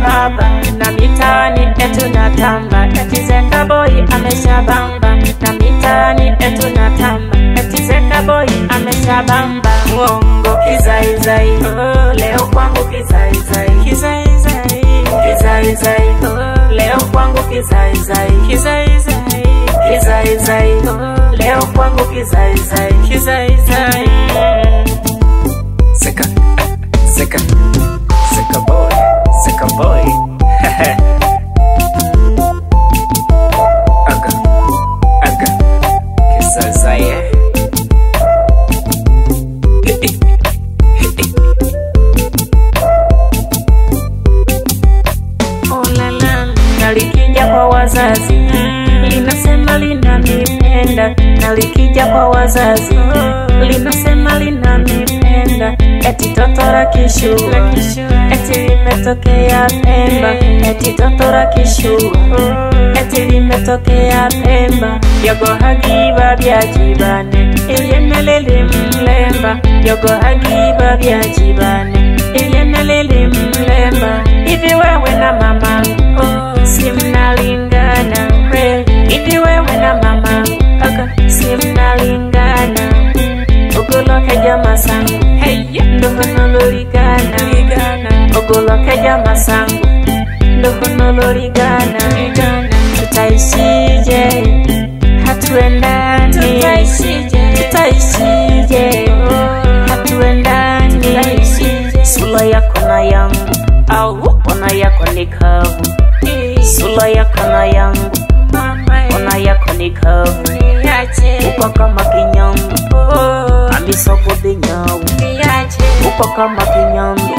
baba na mitani etu natamba, eti Zenga boy ameshabamba na mitani etu natamba, eti Zenga boy ameshabamba. Uongo kizaizai, leo kwangu kizaizai, kizaizai, kizaizai, leo kwangu kizaizai, kizaizai, kizaizai, leo kwangu kizaizai, kizaizai. Zeka, Zeka, Zeka boy, Zeka boy. Aga, aga, kizaizai. Nalikija kwa wazazi, linasema linanipenda. Nalikija kwa wazazi, linasema linanipenda. Eti toto la kishua, eti limetokea Pemba. Eti toto la kishua, eti limetokea Pemba. Yogo hagiba byajibane, ilyenelele mlemba. Yogo hagiba byajibane, ilyenelele mlemba. Hivi wewe na mama si mnalingana kweli? Hivi wewe na mama si mnalingana? Ogoloke jama sangu, ndo honolorigana. Ogoloke jama sangu, ndo honolorigana. Tutaishije hatuendani? Tutaishije hatuendani? Sula yako na yangu, au ona yako ni kavu. Sula yako na yangu, ona yako ni kavu. Uko kama kinyambu, amisogo de nyau. Uko kama kinyambu,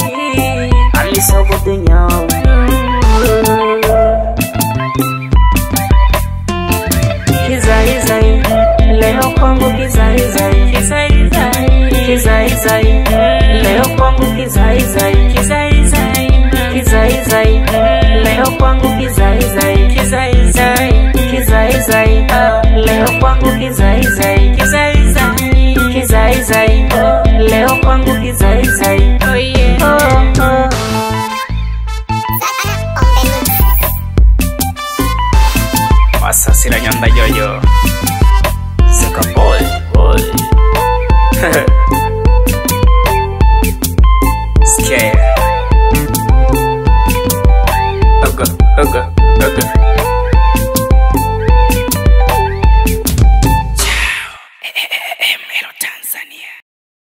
amisogo de nyau. Kizaizai, leo kwangu kizaizai, kizaizai, kizaizai, leo kwangu kizaizai, kizaizai, kizaizai, leo kwangu kizaizai, kizaizai, kizaizai, leo kwangu kizaizai, kizaizai, kizaizai, leo kwangu kizaizai. Oh yeah. Asasina nyanda jojo, Zeka boy, boy. Scare. Aga, aga.